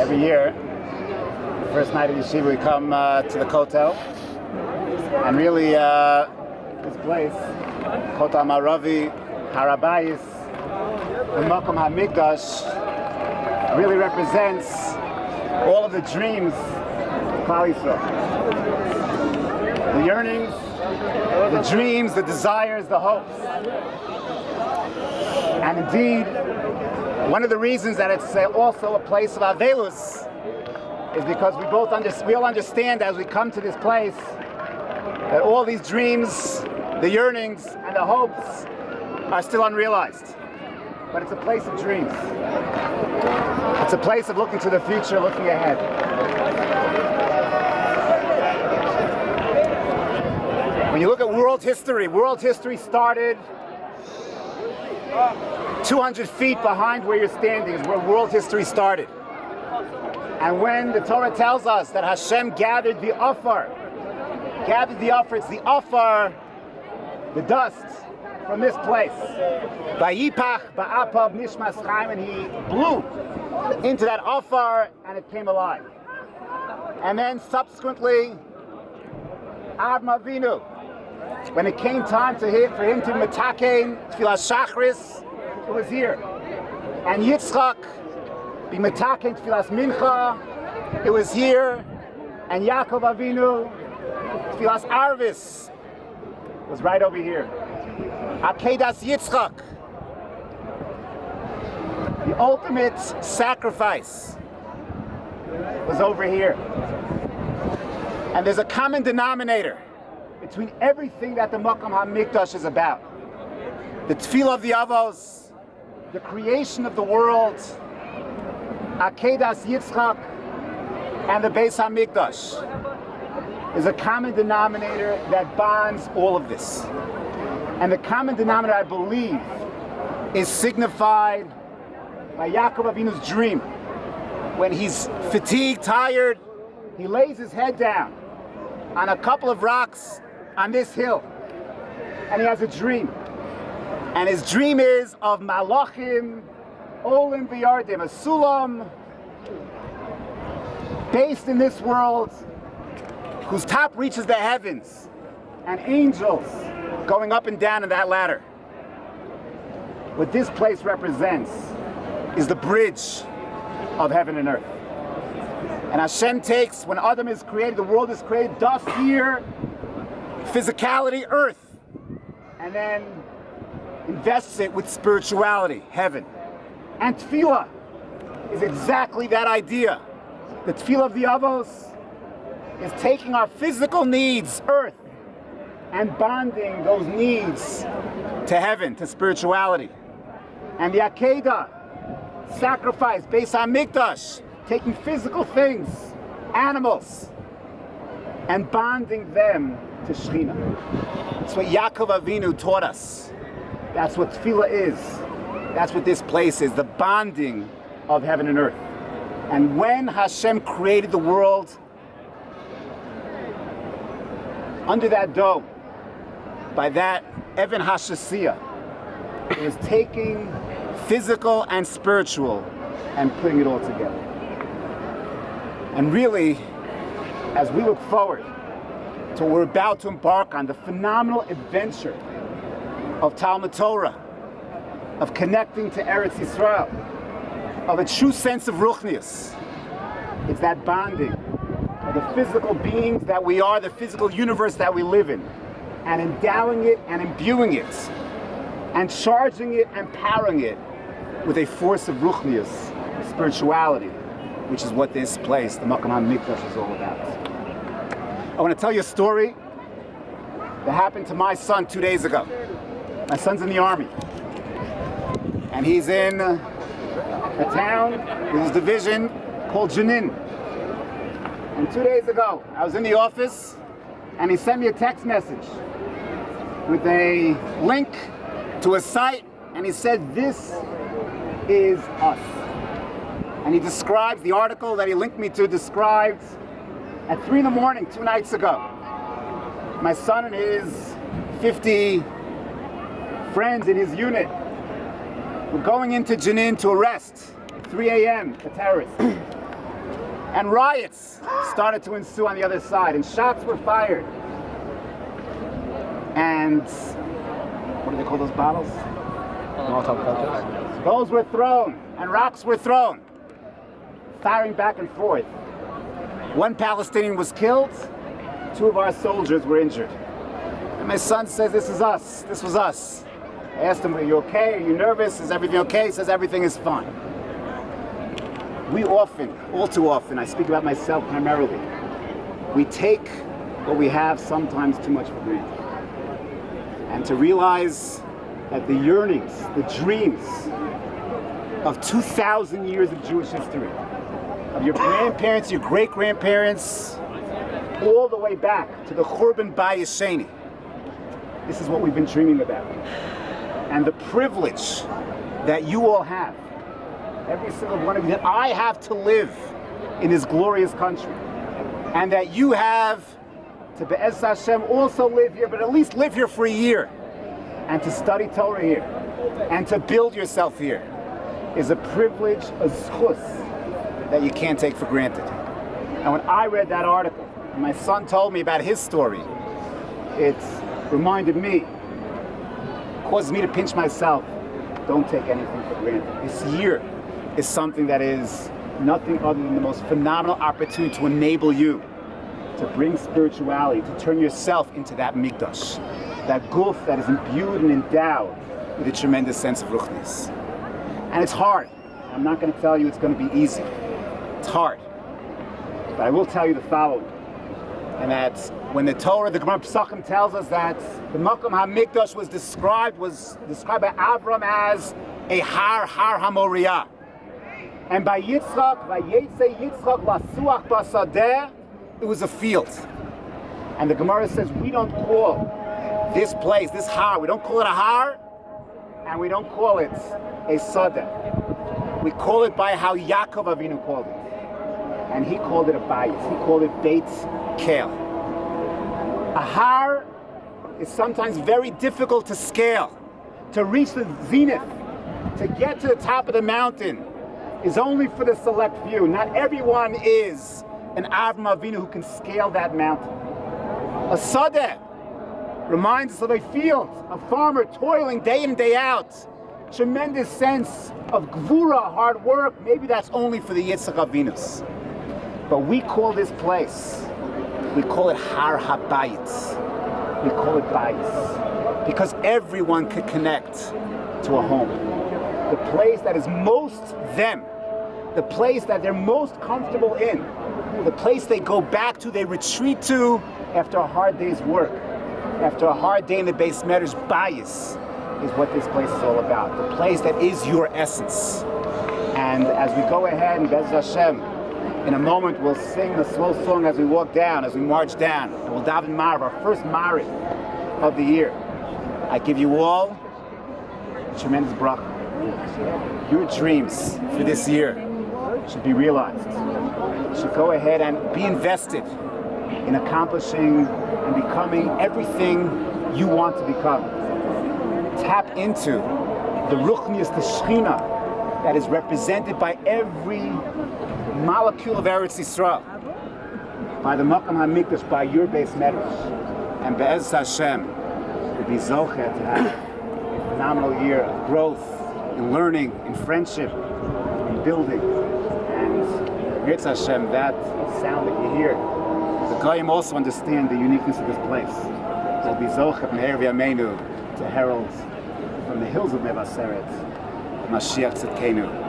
Every year, the first night of Yeshiva, we come to the Kotel, and really this place, Kotel Maravi, Harabayis, the Makom HaMikdash, really represents all of the dreams of Klal Yisrael. The yearnings, the dreams, the desires, the hopes. And indeed, one of the reasons that it's also a place of Avelus is because we all understand as we come to this place that all these dreams, the yearnings, and the hopes are still unrealized. But it's a place of dreams. It's a place of looking to the future, looking ahead. When you look at world history started 200 feet behind where you're standing is where world history started. And when the Torah tells us that Hashem gathered the Afar, it's the Afar, the dust from this place. Vayipach ba'apav nishmas chaim, and he blew into that Afar and it came alive. And then subsequently, Avram Avinu, when it came time for him to metakein Tfilas Shachris, it was here. And Yitzchak, be metakein Tfilas Mincha, it was here. And Yaakov Avinu, Tfilas Arvis, was right over here. Akedas Yitzchak, the ultimate sacrifice, was over here. And there's a common denominator between everything that the Makom HaMikdash is about. The Tefillah of the Avos, the creation of the world, Akedas Yitzchak, and the Beis HaMikdash. There's a common denominator that bonds all of this. And the common denominator, I believe, is signified by Yaakov Avinu's dream. When he's fatigued, tired, he lays his head down on a couple of rocks on this hill, and he has a dream. And his dream is of Malachim, Olim V'Yardim, a Sulam based in this world, whose top reaches the heavens, and angels going up and down in that ladder. What this place represents is the bridge of heaven and earth. And Hashem takes, when Adam is created, the world is created, dust here, physicality, earth, and then invests it with spirituality, heaven. And tefillah is exactly that idea. The tefillah of the Avos is taking our physical needs, earth, and bonding those needs to heaven, to spirituality. And the Akedah, sacrifice, Beis HaMikdash, taking physical things, animals, and bonding them to Shechina. That's what Yaakov Avinu taught us. That's what tefillah is. That's what this place is, the bonding of heaven and earth. And when Hashem created the world, under that dome, by that Evan HaShasiyah, it was taking physical and spiritual and putting it all together. And really, as we look forward to what we're about to embark on, the phenomenal adventure of Talmud Torah, of connecting to Eretz Yisrael, of a true sense of Ruchnius, it's that bonding of the physical beings that we are, the physical universe that we live in, and endowing it and imbuing it, and charging it and powering it with a force of Ruchnius, spirituality, which is what this place, the Makom HaMikdash, is all about. I want to tell you a story that happened to my son 2 days ago. My son's in the Army, and he's in a town with his division called Jenin. And 2 days ago, I was in the office, and he sent me a text message with a link to a site, and he said, "This is us." And he describes, the article that he linked me to describes, at 3 in the morning, 2 nights ago, my son and his 50 friends in his unit were going into Jenin to arrest, at 3 a.m., a terrorist. And riots started to ensue on the other side, and shots were fired. And what do they call those bottles? Those were thrown, and rocks were thrown, firing back and forth. One Palestinian was killed, 2 of our soldiers were injured. And my son says, this is us, this was us. I asked him, are you okay? Are you nervous? Is everything okay? He says, everything is fine. We often, all too often, I speak about myself primarily, we take what we have sometimes too much for granted. And to realize that the yearnings, the dreams of 2,000 years of Jewish history, of your grandparents, your great-grandparents, all the way back to the Churban Bayis Sheni, this is what we've been dreaming about. And the privilege that you all have, every single one of you, that I have to live in this glorious country, and that you have to Be'ez Hashem also live here, but at least live here for a year, and to study Torah here, and to build yourself here, is a privilege, a zchus, that you can't take for granted. And when I read that article, and my son told me about his story, it reminded me, caused me to pinch myself. Don't take anything for granted. This year is something that is nothing other than the most phenomenal opportunity to enable you to bring spirituality, to turn yourself into that mikdash, that guf that is imbued and endowed with a tremendous sense of ruchnis. And it's hard. I'm not going to tell you it's going to be easy. It's hard. But I will tell you the following. And that when the Torah, the Gemara Pesachim tells us that the Makom HaMikdash was described by Avram as a Har HaMoriah. And by Yitzchak, by Yetze Yitzchak Lasuach Basadeh, it was a field. And the Gemara says we don't call this place, this Har, we don't call it a Har, and we don't call it a Sadeh. We call it by how Yaakov Avinu called it. And he called it a bayis. He called it Beit Kel. A har is sometimes very difficult to scale. To reach the zenith, to get to the top of the mountain, is only for the select few. Not everyone is an Avram Avinu who can scale that mountain. A sadeh reminds us of a field, a farmer toiling day in, day out. Tremendous sense of gvura, hard work. Maybe that's only for the Yitzchak Avinus. But we call this place, we call it Har HaBayit. We call it Bayis. Because everyone could connect to a home. The place that is most them. The place that they're most comfortable in. The place they go back to, they retreat to after a hard day's work. After a hard day in the Beis Medrash, Bayis is what this place is all about. The place that is your essence. And as we go ahead and Be'ez Hashem, in a moment, we'll sing the slow song as we walk down, as we march down. And we'll daven Mariv, our first Mariv of the year. I give you all a tremendous bracha. Your dreams for this year should be realized. You should go ahead and be invested in accomplishing and becoming everything you want to become. Tap into the ruchnius, the shechina, that is represented by every molecule of Eretz Yisrael, by the Makom HaMikdash, by your Beis Medrash, and Be'ez Hashem will be zocher to have a phenomenal year of growth, in learning, in friendship, in building, and Be'ez Hashem, that sound that you hear, the Goyim also understand the uniqueness of this place. Will be zocher Me'er V'Yameinu to herald from the hills of Mevaseret, Mashiach Tzidkenu.